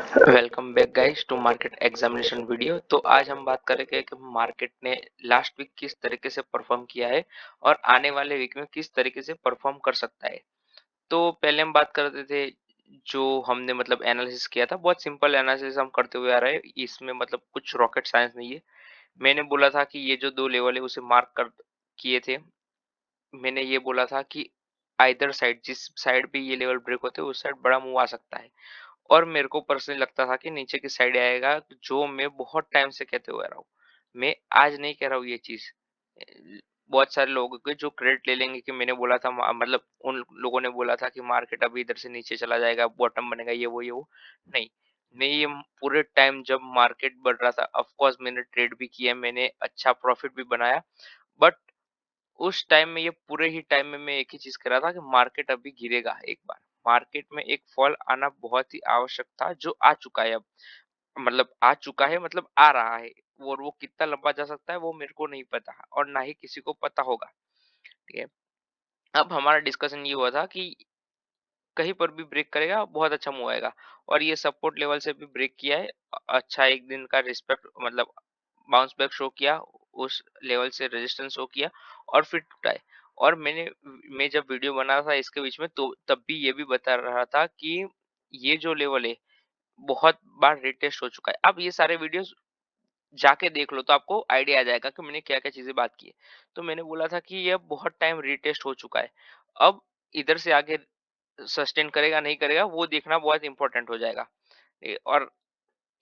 Welcome back guys to market examination video. तो आज हम बात करेंगे कि मार्केट ने लास्ट वीक किस तरीके से परफॉर्म किया है और आने वाले वीक में किस तरीके से परफॉर्म कर सकता है। तो पहले हम बात करते थे जो हमने मतलब एनालिसिस किया था, बहुत सिंपल एनालिसिस हम करते हुए आ रहे हैं, इसमें मतलब कुछ रॉकेट साइंस नहीं है। मैंने बोला था कि ये जो दो लेवल है उसे मार्क कर किए थे। मैंने ये बोला था कि आइदर साइड, जिस साइड पे ये लेवल ब्रेक होते हैं उस साइड बड़ा मूव आ सकता है। और मेरे को पर्सनली लगता था कि नीचे की साइड आएगा, जो मैं बहुत टाइम से कहते हुए आ रहा हूँ। मैं आज नहीं कह रहा हूँ ये चीज। बहुत सारे लोग के जो क्रेडिट ले लेंगे कि मैंने बोला था, मतलब उन लोगों ने बोला था कि मार्केट अभी इधर से नीचे चला जाएगा, बॉटम बनेगा, ये वो नहीं। मैं ये पूरे टाइम जब मार्केट बढ़ रहा था, ऑफ कोर्स मैंने ट्रेड भी किया, मैंने अच्छा प्रॉफिट भी बनाया। बट उस टाइम में, ये पूरे ही टाइम में मैं एक ही चीज कर रहा था कि मार्केट अभी गिरेगा एक बार। मार्केट में एक फॉल आना बहुत ही आवश्यक था, जो आ चुका है अब। मतलब आ चुका है, मतलब आ रहा है। और वो कितना लंबा जा सकता है वो मेरे को नहीं पता, और ना ही किसी को पता होगा। ठीक है। अब हमारा डिस्कशन ये हुआ था कि कहीं पर भी ब्रेक करेगा बहुत अच्छा मूव आएगा। और ये सपोर्ट लेवल से भी ब्रेक किया है। अच्छा एक दिन का रिस्पेक्ट, मतलब बाउंस बैक शो किया, उस लेवल से रेजिस्टेंस शो किया और फिर टूटा है। और मैं जब वीडियो बना रहा था इसके बीच में, तो तब भी ये भी बता रहा था कि ये जो लेवल है बहुत बार रिटेस्ट हो चुका है। अब ये सारे वीडियोस जाके देख लो तो आपको आइडिया आ जाएगा कि मैंने क्या क्या चीजें बात की है। तो मैंने बोला था कि यह बहुत टाइम रिटेस्ट हो चुका है। अब इधर से आगे सस्टेन करेगा नहीं करेगा वो देखना बहुत इंपॉर्टेंट हो जाएगा। और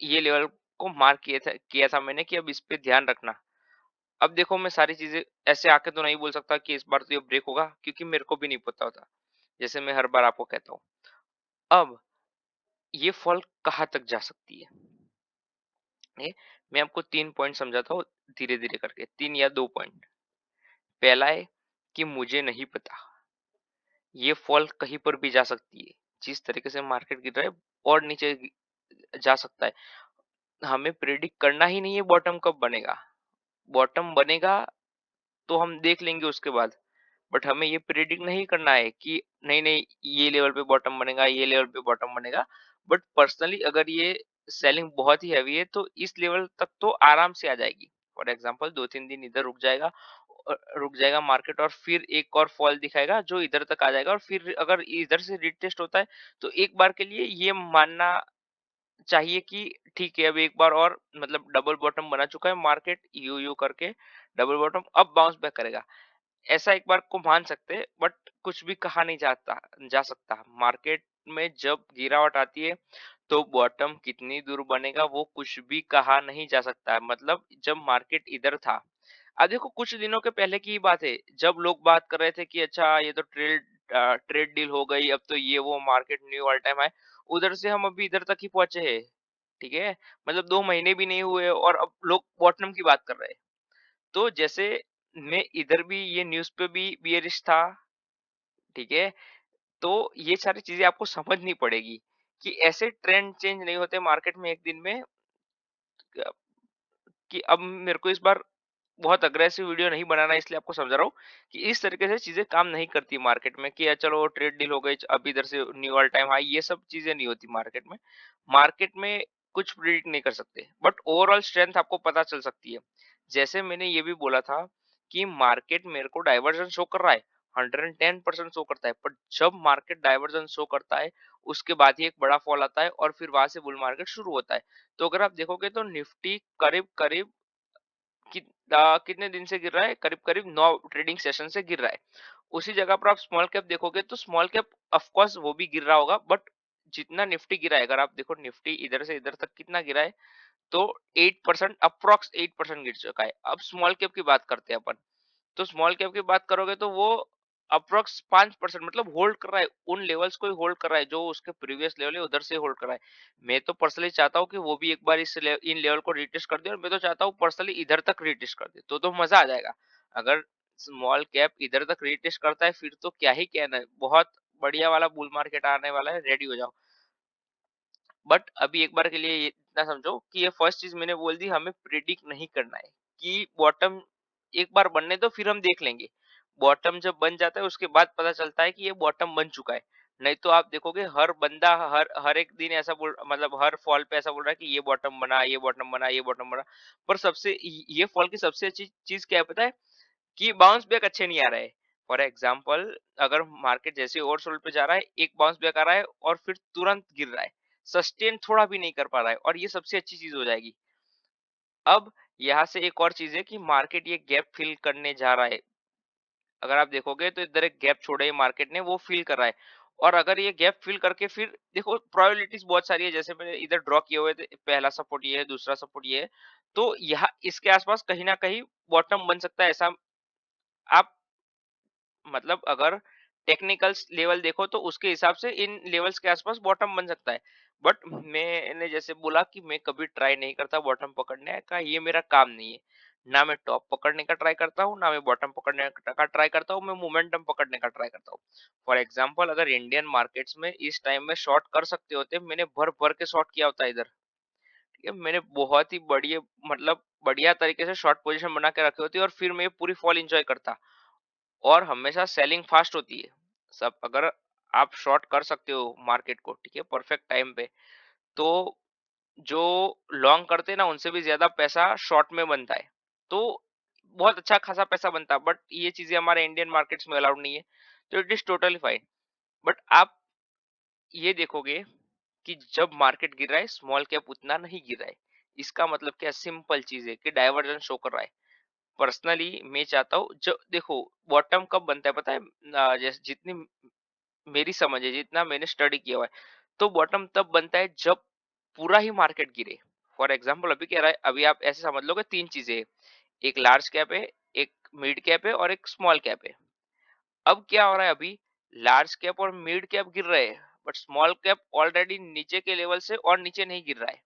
ये लेवल को मार्क किया था मैंने कि अब इस पे ध्यान रखना। अब देखो, मैं सारी चीजें ऐसे आके तो नहीं बोल सकता कि इस बार तो ये ब्रेक होगा, क्योंकि मेरे को भी नहीं पता होता, जैसे मैं हर बार आपको कहता हूँ। अब ये फॉल कहाँ तक जा सकती है, मैं आपको 3 पॉइंट समझाता हूँ, धीरे धीरे करके, 3 या 2 पॉइंट। पहला है कि मुझे नहीं पता, ये फॉल कहीं पर भी जा सकती है। जिस तरीके से मार्केट गिर रहा है और नीचे जा सकता है। हमें प्रेडिक्ट करना ही नहीं है बॉटम कब बनेगा। बॉटम बनेगा तो हम देख लेंगे उसके बाद। बट हमें ये प्रेडिक्ट नहीं करना है कि नहीं नहीं, ये लेवल पे बॉटम बनेगा, ये लेवल पे बॉटम बनेगा। बट पर्सनली अगर ये सेलिंग बहुत ही हैवी है तो इस लेवल तक तो आराम से आ जाएगी। फॉर एग्जांपल 2-3 दिन इधर रुक जाएगा, रुक जाएगा मार्केट, और फिर एक और फॉल दिखाएगा जो इधर तक आ जाएगा, और फिर अगर इधर से रिटेस्ट होता है तो एक बार के लिए ये मानना चाहिए कि ठीक है, अब एक बार और मतलब डबल बॉटम बना चुका है मार्केट, यू यू करके डबल बॉटम अब बाउंस बैक करेगा। ऐसा एक बार को मान सकते हैं, बट कुछ भी कहा नहीं जा सकता मार्केट में। जब गिरावट आती है तो बॉटम कितनी दूर बनेगा वो कुछ भी कहा नहीं जा सकता है। मतलब जब मार्केट इधर था, अब देखो कुछ दिनों के पहले की ही बात है, जब लोग बात कर रहे थे कि अच्छा ये तो ट्रेड डील हो गई, अब तो ये वो मार्केट न्यू ऑल टाइम है। उधर से हम अभी इधर तक ही पहुंचे हैं। ठीक है। मतलब 2 महीने भी नहीं हुए और अब लोग बॉटम की बात कर रहे हैं। तो जैसे मैं इधर भी ये न्यूज़ पे भी बियरिश था। ठीक है। तो ये सारी चीजें आपको समझनी पड़ेगी कि ऐसे ट्रेंड चेंज नहीं होते मार्केट में एक दिन में। कि अब मेरे को इस बार बहुत अग्रेसिव वीडियो नहीं बनाना है, इसलिए आपको समझा रहा हूँ कि इस तरीके से चीजें काम नहीं करती मार्केट में कि चलो ट्रेड डील हो गई, अब इधर से न्यू ऑल टाइम हाई, ये सब चीजें नहीं होती मार्केट में। मार्केट में कुछ प्रिडिक्ट नहीं कर सकते, बट ओवरऑल स्ट्रेंथ आपको पता चल सकती है। जैसे मैंने ये भी बोला था कि मार्केट मेरे को डाइवर्जन शो कर रहा है, 110% शो करता है, पर जब मार्केट डाइवर्जन शो करता है उसके बाद ही एक बड़ा फॉल आता है और फिर वहां से बुल मार्केट शुरू होता है। तो अगर आप देखोगे तो निफ्टी करीब करीब कितने दिन से गिर रहा है, करीब करीब 9 ट्रेडिंग सेशन से गिर रहा है। उसी जगह पर आप स्मॉल कैप देखोगे तो स्मॉल कैप ऑफ कोर्स वो भी गिर रहा होगा, बट जितना निफ्टी गिरा है, अगर आप देखो निफ्टी इधर से इधर तक कितना गिरा है, तो 8%, अप्रोक्स 8% गिर चुका है। अब स्मॉल कैप की बात करते हैं अपन। तो स्मॉल कैप की बात करोगे तो वो अप्रोक्स 5%, मतलब होल्ड कर रहा है, उन लेवल्स को ही होल्ड कर रहा है जो उसके प्रीवियस लेवल है उधर से होल्ड कर रहा है। मैं तो पर्सनली चाहता हूँ कि वो भी एक बार इन लेवल को रिटेस्ट कर दे, और मैं तो चाहता हूँ पर्सनली इधर तक रिटेस्ट कर दे, तो मजा आ जाएगा। अगर स्मॉल कैप इधर तक रिटेस्ट करता है फिर तो क्या ही कहना है, बहुत बढ़िया वाला बुल मार्केट आने वाला है, रेडी हो जाओ। बट अभी एक बार के लिए ये इतना समझो कि ये फर्स्ट चीज मैंने बोल दी, हमें प्रिडिक्ट नहीं करना है कि बॉटम एक बार बनने दो फिर हम देख लेंगे। बॉटम जब बन जाता है उसके बाद पता चलता है कि ये बॉटम बन चुका है। नहीं तो आप देखोगे हर बंदा हर हर एक दिन ऐसा बोल मतलब हर फॉल पे ऐसा बोल रहा है कि ये बॉटम बना, ये बॉटम बना, ये बॉटम बना। पर सबसे ये फॉल की सबसे अच्छी चीज़ क्या है पता है? कि बाउंस बैक अच्छे नहीं आ रहे। फॉर एग्जाम्पल अगर मार्केट जैसे ओवरसोल्ड पे जा रहा है, एक बाउंस बैक आ रहा है और फिर तुरंत गिर रहा है। सस्टेन थोड़ा भी नहीं कर पा रहा है और ये सबसे अच्छी चीज़ हो जाएगी। अब यहाँ से एक और चीज़ है कि मार्केट ये गैप फिल करने जा रहा है। अगर आप देखोगे तो इधर एक गैप छोड़ा है मार्केट ने, वो फिल कर रहा है। और अगर ये गैप फिल करके फिर देखो प्रोबेबिलिटीज़ बहुत सारी है, जैसे मैंने इधर ड्रॉ किए हुए थे, पहला सपोर्ट ये है, दूसरा सपोर्ट ये है। तो यहाँ इसके आसपास कहीं न कहीं बॉटम बन सकता है, ऐसा आप मतलब अगर टेक्निकल्स लेवल देखो तो उसके हिसाब से इन लेवल्स के आसपास बॉटम बन सकता है। बट मैंने जैसे बोला कि मैं कभी ट्राई नहीं करता बॉटम पकड़ने का, ये मेरा काम नहीं है। ना मैं टॉप पकड़ने का ट्राई करता हूँ, ना मैं बॉटम पकड़ने का ट्राई करता हूँ, मैं मोमेंटम पकड़ने का ट्राई करता हूँ। फॉर एग्जाम्पल अगर इंडियन मार्केट्स में इस टाइम में शॉर्ट कर सकते होते, मैंने भर भर के शॉर्ट किया होता इधर। ठीक है, मैंने बहुत ही बढ़िया मतलब बढ़िया तरीके से शॉर्ट पोजीशन बना के रखी होती और फिर मैं पूरी फॉल एंजॉय करता। और हमेशा सेलिंग फास्ट होती है। सब अगर आप शॉर्ट कर सकते हो मार्केट को, ठीक है, परफेक्ट टाइम पे, तो जो लॉन्ग करते हैं ना उनसे भी ज्यादा पैसा शॉर्ट में बनता है। तो बहुत अच्छा खासा पैसा बनता है, बट ये चीजें हमारे इंडियन मार्केट्स में अलाउड नहीं है। तो it is totally fine. But आप ये देखोगे कि जब मार्केट गिर रहा है, स्मॉल कैप उतना नहीं गिर रहा है। इसका मतलब क्या, सिंपल चीज है कि डाइवर्जन शो कर रहा है। पर्सनली मैं चाहता हूँ, जो देखो बॉटम कब बनता है पता है? जैसे जितनी मेरी समझ है, जितना मैंने स्टडी किया हुआ है, तो बॉटम तब बनता है जब पूरा ही मार्केट गिरे। फॉर एग्जाम्पल अभी क्या रहा है, अभी आप ऐसे समझ लो कि तीन चीजें हैं, एक लार्ज कैप है, एक मिड कैप है और एक स्मॉल कैप है। अब क्या हो रहा है, अभी लार्ज कैप और मिड कैप गिर रहे हैं, बट स्मॉल कैप ऑलरेडी नीचे के लेवल से और नीचे नहीं गिर रहा है।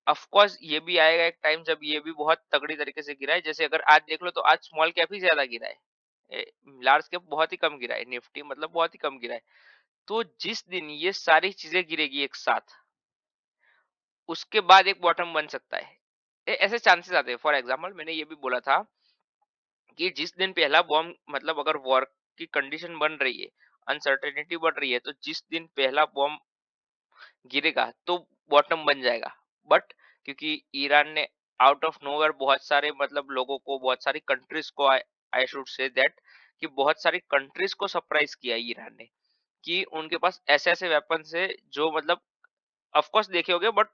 ऑफ कोर्स ये भी आएगा एक टाइम जब ये भी बहुत तगड़ी तरीके से गिरा है। जैसे अगर आज देख लो तो आज स्मॉल कैप ही ज्यादा गिरा है, लार्ज कैप बहुत ही कम गिरा है, निफ्टी मतलब बहुत ही कम गिरा है। तो जिस दिन ये सारी चीजें गिरेगी एक साथ, उसके बाद एक बॉटम बन सकता है। ऐसे चांसेस आते हैं। फॉर एग्जाम्पल मैंने ये भी बोला था कि जिस दिन पहला बॉम्ब मतलब अगर वॉर की कंडीशन बन रही है, अनसर्टेनिटी बढ़ रही है, तो जिस दिन पहला बॉम्ब गिरेगा तो बॉटम बन जाएगा। बट क्योंकि ईरान ने आउट ऑफ नोवेयर बहुत सारे मतलब लोगों को, बहुत सारी कंट्रीज को, आई शुड से दैट, कि बहुत सारी कंट्रीज को सरप्राइज किया ईरान ने, कि उनके पास ऐसे ऐसे वेपन्स है जो मतलब ऑफ कोर्स देखे होगे, बट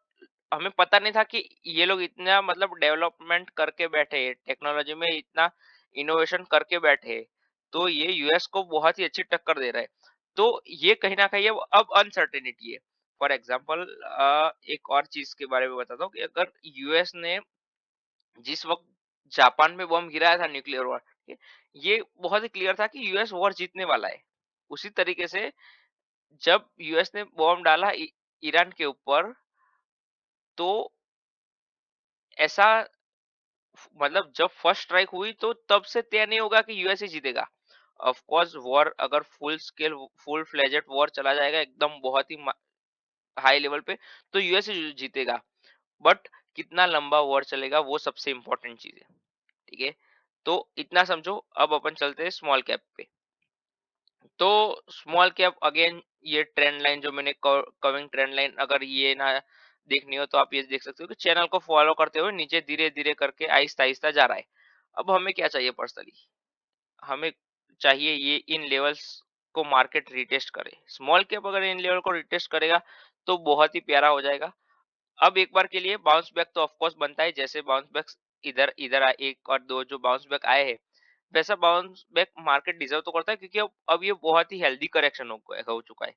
हमें पता नहीं था कि ये लोग इतना मतलब डेवलपमेंट करके बैठे हैं, टेक्नोलॉजी में इतना इनोवेशन करके बैठे हैं। तो ये यूएस को बहुत ही अच्छी टक्कर दे रहा है। तो ये कहीं ना कहीं अब अनसर्टेनिटी है। फॉर एग्जाम्पल एक और चीज के बारे में बताता हूँ कि अगर यूएस ने जिस वक्त जापान में बम गिराया था न्यूक्लियर वॉर, ये बहुत ही क्लियर था कि यूएस वॉर जीतने वाला है। उसी तरीके से जब यूएस ने बॉम्ब डाला ईरान के ऊपर, तो ऐसा मतलब जब फर्स्ट स्ट्राइक हुई तो तब से तय नहीं होगा कि यूएस ही जीतेगा। ऑफ कोर्स वॉर अगर full scale full fledged war चला जाएगा एकदम बहुत ही हाई लेवल पे, तो यूएस ही जीतेगा। बट कितना लंबा वॉर चलेगा वो सबसे इंपॉर्टेंट चीज है। ठीक है, तो इतना समझो। अब अपन चलते हैं स्मॉल कैप पे। तो स्मॉल कैप अगेन, ये ट्रेंड लाइन जो मैंने कविंग ट्रेंड लाइन, अगर ये ना देखनी हो तो आप ये देख सकते हो कि चैनल को फॉलो करते हुए नीचे धीरे धीरे करके आहिस्ता आहिस्ता जा रहा है। अब हमें क्या चाहिए पर्सनली, हमें चाहिए ये इन लेवल्स को मार्केट रिटेस्ट करे। स्मॉल कैप अगर इन लेवल को रिटेस्ट करेगा तो बहुत ही प्यारा हो जाएगा। अब एक बार के लिए बाउंस बैक तो ऑफ कोर्स बनता है, जैसे बाउंस बैक इधर इधर एक और दो जो बाउंस बैक आए हैं, वैसा बाउंस बैक मार्केट डिजर्व तो करता है, क्योंकि अब ये बहुत ही हेल्दी करेक्शन हो चुका है।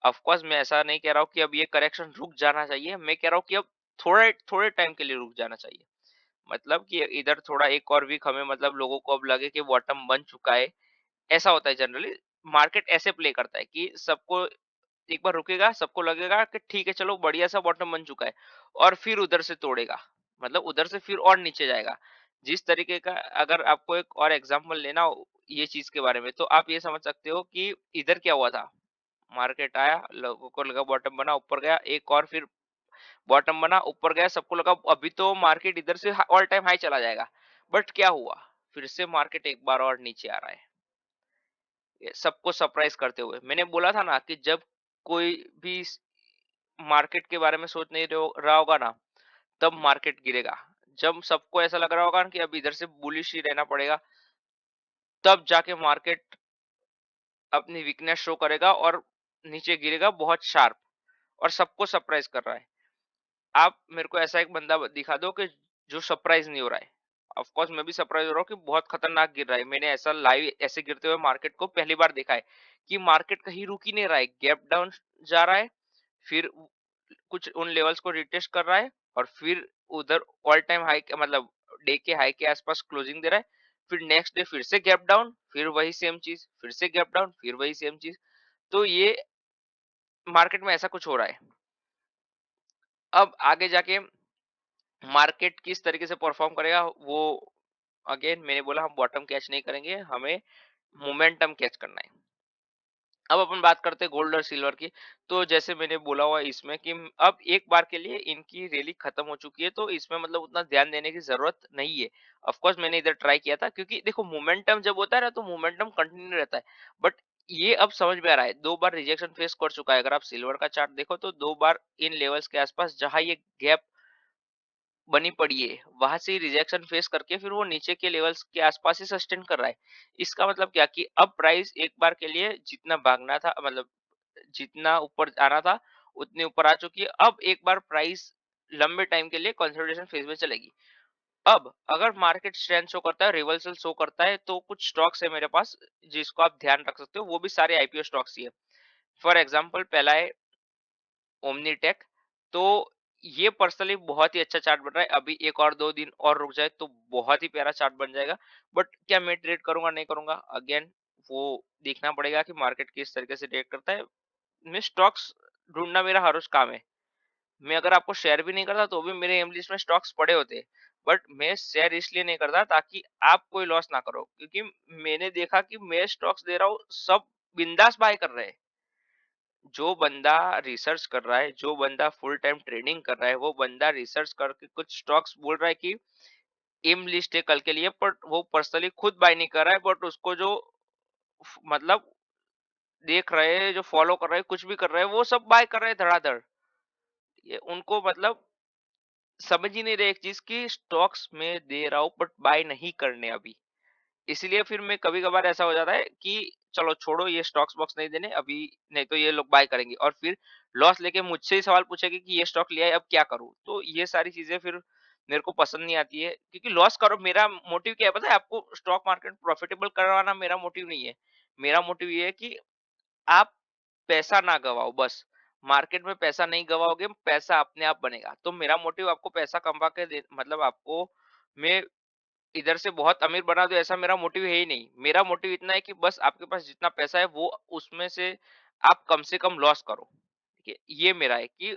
ऑफ कोर्स मैं ऐसा नहीं कह रहा हूँ कि अब ये करेक्शन रुक जाना चाहिए, मैं कह रहा हूँ कि अब थोड़े थोड़े टाइम के लिए रुक जाना चाहिए। मतलब कि इधर थोड़ा एक और वीक हमें मतलब लोगों को अब लगे कि बॉटम बन चुका है। ऐसा होता है जनरली, मार्केट ऐसे प्ले करता है कि सबको एक बार रुकेगा, सबको लगेगा कि ठीक है चलो बढ़िया सा बॉटम बन चुका है, और फिर उधर से तोड़ेगा, मतलब उधर से फिर और नीचे जाएगा। जिस तरीके का, अगर आपको एक और एग्जांपल लेना हो ये चीज के बारे में, तो आप ये समझ सकते हो कि इधर क्या हुआ था। मार्केट आया, लोगों को लगा बॉटम बना, ऊपर गया, एक और फिर बॉटम बना, ऊपर गया, सबको लगा अभी तो मार्केट इधर से ऑल टाइम हाई चला जाएगा। बट क्या हुआ, फिर से मार्केट एक बार और नीचे आ रहा है। सबको सरप्राइज करते हुए। मैंने बोला था ना कि जब कोई भी मार्केट के बारे में सोच नहीं रहा होगा ना, तब मार्केट गिरेगा। जब सबको ऐसा लग रहा होगा कि अब इधर से बुलिश ही रहना पड़ेगा, तब जाके मार्केट अपनी वीकनेस शो करेगा और नीचे गिरेगा बहुत शार्प, और सबको सरप्राइज कर रहा है। आप मेरे को ऐसा एक बंदा दिखा दो कि जो सरप्राइज नहीं हो रहा है। ऑफ कोर्स मैं भी सरप्राइज हो रहा हूँ कि बहुत खतरनाक गिर रहा है। मैंने ऐसा लाइव ऐसे गिरते हुए मार्केट को पहली बार देखा है कि मार्केट कहीं रुक ही नहीं रहा है, गैप डाउन जा रहा है, फिर कुछ उन लेवल्स को रिटेस्ट कर रहा है, और फिर उधर ऑल टाइम हाई के मतलब डे के हाई के आसपास क्लोजिंग दे रहा है। फिर नेक्स्ट डे फिर से गैप डाउन, फिर वही सेम चीज, फिर से गैप डाउन, फिर वही सेम चीज। तो ये मार्केट में ऐसा कुछ हो रहा है। अब आगे जाके मार्केट किस तरीके से परफॉर्म करेगा, वो अगेन मैंने बोला हम बॉटम कैच नहीं करेंगे, हमें मोमेंटम कैच करना है। अब अपन बात करते हैं गोल्ड और सिल्वर की। तो जैसे मैंने बोला हुआ है इसमें कि अब एक बार के लिए इनकी रैली खत्म हो चुकी है, तो इसमें मतलब उतना ध्यान देने की जरूरत नहीं है। ऑफ कोर्स मैंने इधर ट्राई किया था, क्योंकि देखो मोमेंटम जब होता है ना, तो मोमेंटम कंटिन्यू रहता है। बट ये अब समझ में आ रहा है, 2 बार रिजेक्शन फेस कर चुका है। अगर आप सिल्वर का चार्ट देखो तो 2 बार इन लेवल्स के आसपास जहां ये गैप बनी पड़ी है, वहां से रिजेक्शन फेस करके फिर वो नीचे के लेवल्स के आसपास ही सस्टेन कर रहा है। इसका मतलब क्या कि अब प्राइस एक बार के लिए जितना भागना था, मतलब जितना ऊपर आना था उतने ऊपर आ चुकी है। अब एक बार प्राइस लंबे टाइम के लिए कंसोलिडेशन फेज में चलेगी। अब अगर मार्केट स्ट्रेंथ शो करता है, रिवर्सल शो करता है, तो कुछ स्टॉक्स है मेरे पास जिसको आप ध्यान रख सकते हो। वो भी सारे आईपीओ स्टॉक्स ही है। फॉर एग्जाम्पल पहला है ओमनीटेक। तो ये पर्सनली बहुत ही अच्छा चार्ट बन रहा है। अभी एक और 2 दिन और रुक जाए तो बहुत ही प्यारा चार्ट बन जाएगा। बट क्या मैं ट्रेड करूंगा नहीं करूंगा, अगेन वो देखना पड़ेगा कि मार्केट किस तरीके से ट्रेड करता है। मैं स्टॉक्स ढूंढना मेरा हर रोज काम है। मैं अगर आपको शेयर भी नहीं करता तो भी मेरे एम लिस्ट में स्टॉक्स पड़े होते। बट मैं शेयर इसलिए नहीं करता ताकि आप कोई लॉस ना करो, क्योंकि मैंने देखा कि मैं स्टॉक्स दे रहा हूँ, सब बिंदास बाय कर रहे हैं। जो बंदा रिसर्च कर रहा है, जो बंदा फुल टाइम ट्रेडिंग कर रहा है, वो बंदा रिसर्च करके कुछ स्टॉक्स बोल रहा है कि एम लिस्ट है कल के लिए, पर वो पर्सनली खुद बाय नहीं कर रहा है। बट उसको जो मतलब देख रहे हैं, जो फॉलो कर रहे हैं, कुछ भी कर रहे हैं, वो सब बाय कर रहे हैं धड़ाधड़। ये उनको मतलब समझ ही नहीं रहे एक चीज की, स्टॉक्स में दे रहा हूं बट बाय नहीं करने अभी। इसलिए फिर मैं कभी-कभार ऐसा हो जाता है कि चलो छोड़ो, ये स्टॉक्स बॉक्स नहीं देने अभी, नहीं तो ये लोग बाय करेंगे और फिर लॉस लेके मुझसे ही सवाल पूछेंगे कि ये स्टॉक लिया है अब क्या करूं। तो ये सारी चीजें फिर मेरे को पसंद नहीं आती है, क्योंकि लॉस करो, मेरा मोटिव क्या है पता है आपको? स्टॉक मार्केट प्रॉफिटेबल करवाना मेरा मोटिव नहीं है। मेरा मोटिव ये है कि आप पैसा ना गवाओ बस। मार्केट में पैसा नहीं गवाओगे, पैसा अपने आप बनेगा। तो मेरा मोटिव आपको पैसा कमा के दे, मतलब आपको मैं इधर से बहुत अमीर बना दूं, ऐसा मेरा मोटिव है ही नहीं। मेरा मोटिव इतना है कि बस आपके पास जितना पैसा है वो उसमें से आप कम से कम लॉस करो। ठीक है, ये मेरा है कि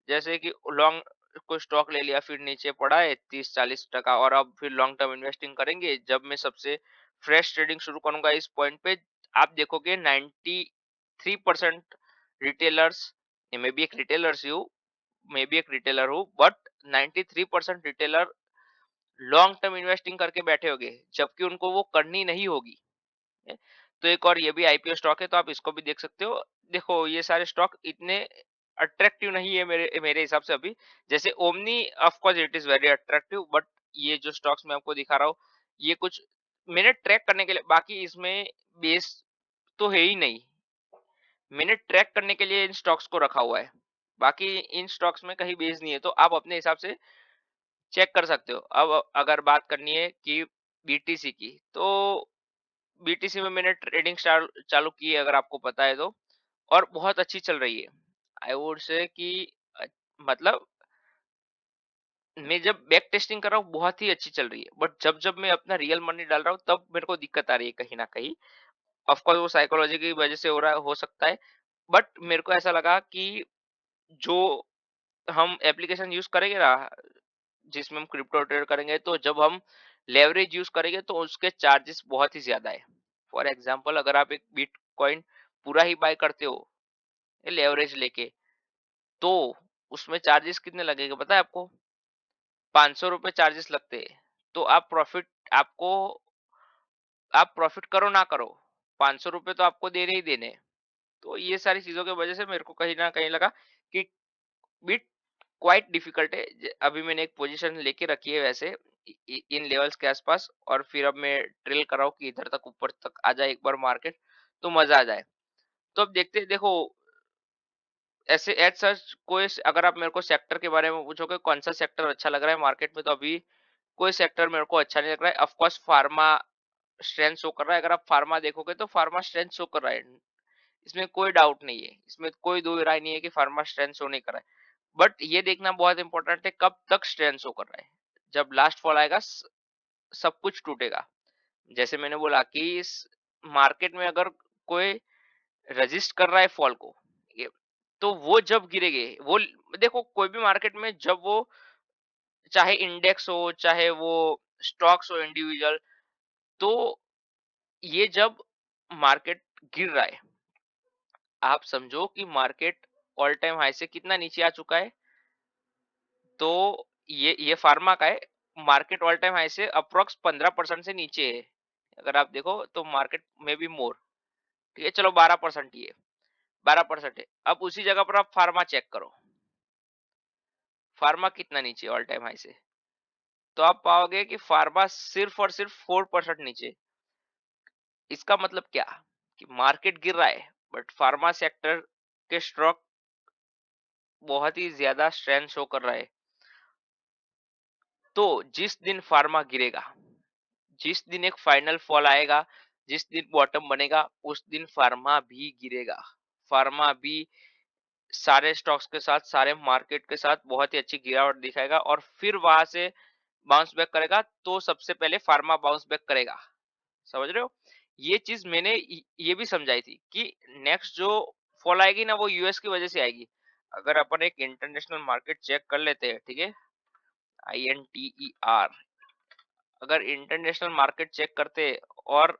जैसे कि लॉन्ग कोई स्टॉक ले लिया, फिर नीचे पड़ा है 30-40 टका, और अब फिर लॉन्ग टर्म इन्वेस्टिंग करेंगे। जब मैं सबसे फ्रेश ट्रेडिंग शुरू करूंगा इस पॉइंट पे, आप देखोगे 93% रिटेलर्स, मैं भी एक रिटेलर्स हूँ, मैं भी एक रिटेलर हूँ, but 93% retailer long term investing करके बैठे होंगे, जबकि उनको वो करनी नहीं होगी। है। तो एक और ये भी आईपीओ स्टॉक है, तो आप इसको भी देख सकते हो। देखो ये सारे स्टॉक इतने अट्रैक्टिव नहीं है मेरे मेरे हिसाब से अभी। जैसे omni, of course it is very attractive, but ये जो स्टॉक्स मैं आपको दिखा रहा हूँ, ये कुछ मैंने ट्रैक करने के लिए, बाकी इसमें बेस तो है ही नहीं। मैंने ट्रैक करने के लिए इन स्टॉक्स को रखा हुआ है, बाकी इन स्टॉक्स में कहीं बेस नहीं है। तो आप अपने हिसाब से चेक कर सकते हो। अब अगर बात करनी है कि बीटीसी की, तो बीटीसी में मैंने ट्रेडिंग चालू की है, अगर आपको पता है तो, और बहुत अच्छी चल रही है। आई वुड से कि अ, मतलब मैं जब बैक टेस्टिंग कर रहा हूँ बहुत ही अच्छी चल रही है, बट जब जब मैं अपना रियल मनी डाल रहा हूँ तब मेरे को दिक्कत आ रही है कहीं ना कहीं। ऑफ कोर्स वो साइकोलॉजी की वजह से हो रहा हो सकता है। बट मेरे को ऐसा लगा कि जो हम एप्लीकेशन यूज करेंगे ना, जिसमें हम क्रिप्टो ट्रेड करेंगे, तो जब हम लेवरेज यूज करेंगे तो उसके चार्जेस बहुत ही ज्यादा है। फॉर एग्जांपल अगर आप एक बिटकॉइन पूरा ही बाय करते हो लेवरेज लेके, तो उसमें चार्जेस कितने लगेंगे पता है आपको? 500 रुपए चार्जेस लगते हैं। तो आप प्रॉफिट, आपको आप प्रॉफिट करो ना करो, ₹500 तो आपको देने ही देने हैं। तो ये सारी चीजों की वजह से मेरे को कहीं ना कहीं लगा कि बिट क्वाइट डिफिकल्ट है। अभी मैंने एक पोजीशन लेके रखी है वैसे इन लेवल्स के आसपास, और फिर अब मैं ड्रिल कर रहा हूँ कि इधर तक ऊपर तक आ जाए एक बार मार्केट, तो मजा आ जाए। तो अब देखते हैं, देखो ऐसे एज सच कोई अगर आप मेरे को सेक्टर के बारे में पूछोगे कौन सा सेक्टर अच्छा लग रहा है मार्केट में, तो अभी कोई सेक्टर मेरे को अच्छा नहीं लग रहा है। Of course pharma strength show कर रहा है, अगर आप फार्मा देखोगे तो फार्मा स्ट्रेंथ शो कर रहा है, इसमें कोई डाउट नहीं है, इसमें कोई दो राय नहीं है कि फार्मा स्ट्रेंथ शो नहीं कर रहा है। बट ये देखना बहुत इंपॉर्टेंट है कब तक स्ट्रेंथ शो कर रहा है। जब लास्ट फॉल आएगा सब कुछ टूटेगा। जैसे मैंने बोला कि इस मार्केट में अगर कोई रजिस्ट कर रहा है फॉल को, ये तो वो जब गिरेगे वो, देखो कोई भी मार्केट में जब वो, चाहे इंडेक्स हो चाहे वो स्टॉक्स हो इंडिविजुअल, तो ये जब मार्केट गिर रहा है, आप समझो कि मार्केट ऑल टाइम हाई से कितना नीचे आ चुका है। तो ये फार्मा का है, मार्केट ऑल टाइम हाई से अप्रोक्स 15% से नीचे है। अगर आप देखो तो मार्केट में भी मोर, ठीक है चलो 12% ही है, 12% है। अब उसी जगह पर आप फार्मा चेक करो, फार्मा कितना नीचे ऑल टाइम हाई से, तो आप पाओगे कि फार्मा सिर्फ और सिर्फ 4% नीचे। इसका मतलब क्या, कि मार्केट गिर रहा है बट फार्मा सेक्टर के स्टॉक बहुत ही ज्यादा स्ट्रेंथ शो कर रहा है। तो जिस दिन फार्मा गिरेगा, जिस दिन एक फाइनल फॉल आएगा, जिस दिन बॉटम बनेगा, उस दिन फार्मा भी गिरेगा। फार्मा भी सारे स्टॉक्स के साथ, सारे मार्केट के साथ बहुत ही अच्छी गिरावट दिखाएगा, और फिर वहां से बाउंस बैक करेगा, तो सबसे पहले फार्मा बाउंस बैक करेगा। समझ रहे हो? ये चीज मैंने ये भी समझाई थी कि नेक्स्ट जो फॉल आएगी ना वो यूएस की वजह से आएगी। अगर अपन एक इंटरनेशनल मार्केट चेक कर लेते हैं, ठीक है, INTER, अगर इंटरनेशनल मार्केट चेक करते और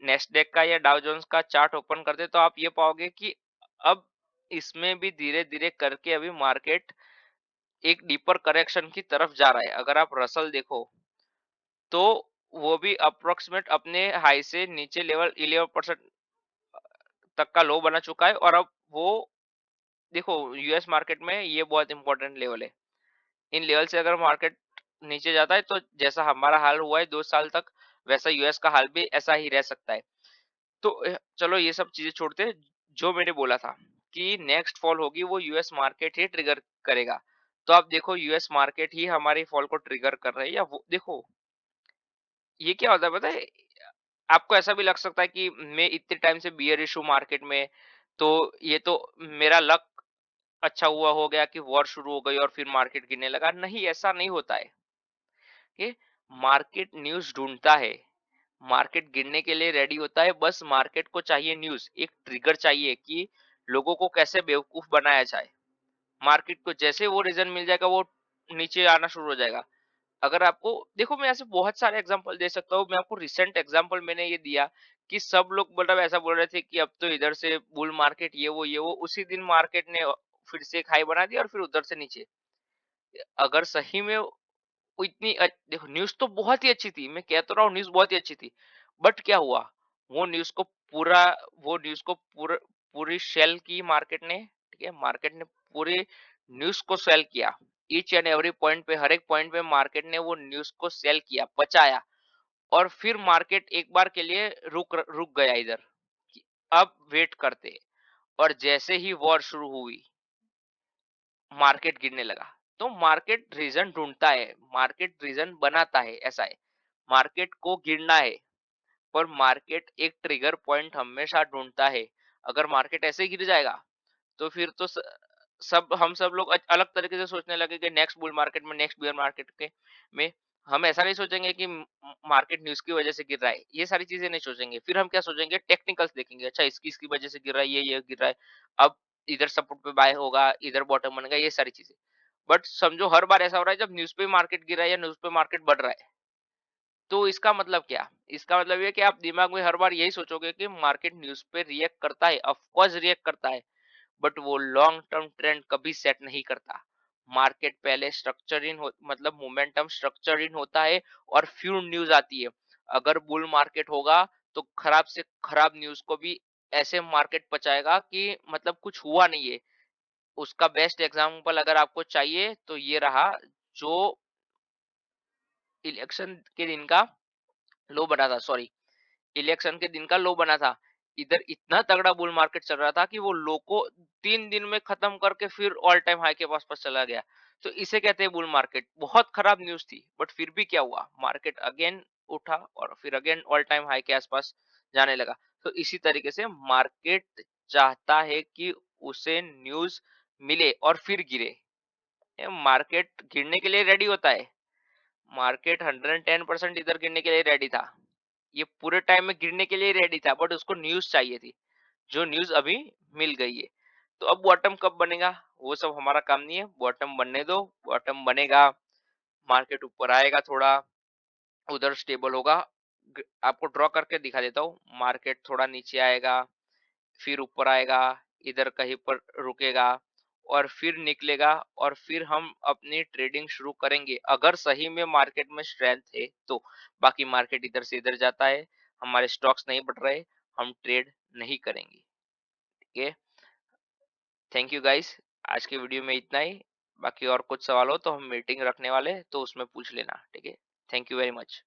नेस्डेक का या डाउ जोन्स का चार्ट ओपन करते, तो आप ये पाओगे कि अब इसमें भी धीरे धीरे करके अभी मार्केट एक डीपर करेक्शन की तरफ जा रहा है। अगर आप रसल देखो तो वो भी अप्रोक्सीमेट अपने हाई से नीचे लेवल 11% तक का लो बना चुका है। और अब वो देखो यूएस मार्केट में ये बहुत इंपॉर्टेंट लेवल है, इन लेवल से अगर मार्केट नीचे जाता है तो जैसा हमारा हाल हुआ है 2 साल तक, वैसा यूएस का हाल भी ऐसा ही रह सकता है। तो चलो ये सब चीजें छोड़ते हैं। जो मैंने बोला था कि नेक्स्ट फॉल होगी वो यूएस मार्केट ही ट्रिगर करेगा, तो आप देखो यूएस मार्केट ही हमारी फॉल को ट्रिगर कर रही है, या वो देखो ये क्या होता है पता है, आपको ऐसा भी लग सकता है कि मैं इतने टाइम से बियर इशू मार्केट में, तो ये तो मेरा लक अच्छा हुआ हो गया कि वॉर शुरू हो गई और फिर मार्केट गिरने लगा। नहीं, ऐसा नहीं होता है कि मार्केट न्यूज ढूंढता है, मार्केट गिरने के लिए रेडी होता है, बस मार्केट को चाहिए न्यूज, एक ट्रिगर चाहिए कि लोगों को कैसे बेवकूफ बनाया जाए। मार्केट को जैसे वो रीजन मिल जाएगा वो नीचे आना शुरू हो जाएगा। अगर आपको देखो, मैं ऐसे बहुत सारे एग्जांपल दे सकता हूँ। मैं आपको रिसेंट एग्जांपल मैंने ये दिया कि सब लोग मतलब ऐसा बोल रहे थे कि अब तो इधर से बुल मार्केट ये वो उसी दिन मार्केट ने फिर से एक हाई बना दिया और फिर उधर से नीचे। अगर सही में वो देखो न्यूज तो बहुत ही अच्छी थी, मैं कह तो रहा हूँ न्यूज बहुत ही अच्छी थी, बट क्या हुआ, वो न्यूज को पूरा वो न्यूज को पूरा पूरी सेल की मार्केट ने, ठीक है, मार्केट ने पूरी न्यूज को सेल किया। ईच एंड एवरी पॉइंट पे, हर एक पॉइंट पे मार्केट ने वो न्यूज को सेल किया, बचाया, और फिर मार्केट एक बार के लिए रुक रुक गया इधर कि अब वेट करते। और जैसे ही वॉर शुरू हुई मार्केट गिरने लगा। तो मार्केट रीजन ढूंढता है, मार्केट रीजन बनाता है, ऐसा है। मार्केट को गिरना है पर मार्केट एक ट्रिगर पॉइंट हमेशा ढूंढता है। अगर मार्केट ऐसे गिर जाएगा तो फिर तो सब लोग अलग तरीके से सोचने लगे कि नेक्स्ट बुल मार्केट में, नेक्स्ट बियर मार्केट के में हम ऐसा नहीं सोचेंगे कि मार्केट न्यूज की वजह से गिर रहा है, ये सारी चीजें नहीं सोचेंगे। फिर हम क्या सोचेंगे, टेक्निकल्स देखेंगे, अच्छा इसकी इसकी वजह से गिर रहा है, ये गिर रहा है, अब इधर सपोर्ट पे बाय होगा, इधर बॉटम बनेगा, ये सारी चीजें। बट समझो हर बार ऐसा हो रहा है जब न्यूज पे मार्केट गिर रहा है या न्यूज पे मार्केट बढ़ रहा है, तो इसका मतलब क्या, इसका मतलब ये कि आप दिमाग में हर बार यही सोचोगे कि मार्केट न्यूज पे रिएक्ट करता है, ऑफ कोर्स रिएक्ट करता है, बट वो लॉन्ग टर्म ट्रेंड कभी सेट नहीं करता। मार्केट पहले स्ट्रक्चर इन हो, मतलब मोमेंटम स्ट्रक्चर इन होता है और फिर न्यूज आती है। अगर बुल मार्केट होगा तो खराब से खराब न्यूज को भी ऐसे मार्केट पचाएगा कि मतलब कुछ हुआ नहीं है। उसका बेस्ट एग्जाम्पल अगर आपको चाहिए तो ये रहा, जो इलेक्शन के दिन का लो बना था, सॉरी, इलेक्शन के दिन का लो बना था। इधर इतना तगड़ा बुल मार्केट चल रहा था कि वो लो को 3 दिन में खत्म करके फिर ऑल टाइम हाई के पास चला गया। तो इसे कहते हैं बुल मार्केट। बहुत खराब न्यूज थी, बट फिर भी क्या हुआ, मार्केट अगेन उठा और फिर अगेन ऑल टाइम हाई के आसपास जाने लगा। तो इसी तरीके से मार्केट चाहता है कि उसे न्यूज मिले और फिर गिरे। मार्केट गिरने के लिए रेडी होता है। मार्केट 110% इधर गिरने के लिए रेडी था। ये पूरे टाइम में गिरने के लिए रेडी था, बट उसको न्यूज चाहिए थी, जो न्यूज अभी मिल गई है। तो अब बॉटम कब बनेगा, वो सब हमारा काम नहीं है। बॉटम बनने दो, बॉटम बनेगा, मार्केट ऊपर आएगा, थोड़ा उधर स्टेबल होगा। आपको ड्रॉ करके दिखा देता हूँ। मार्केट थोड़ा नीचे आएगा, फिर ऊपर आएगा, इधर कहीं पर रुकेगा और फिर निकलेगा, और फिर हम अपनी ट्रेडिंग शुरू करेंगे अगर सही में मार्केट में स्ट्रेंथ है तो। बाकी मार्केट इधर से इधर जाता है, हमारे स्टॉक्स नहीं बढ़ रहे, हम ट्रेड नहीं करेंगे। ठीक है, थैंक यू गाइस। आज की वीडियो में इतना ही। बाकी और कुछ सवाल हो तो हम मीटिंग रखने वाले हैं, तो उसमें पूछ लेना। ठीक है, थैंक यू वेरी मच।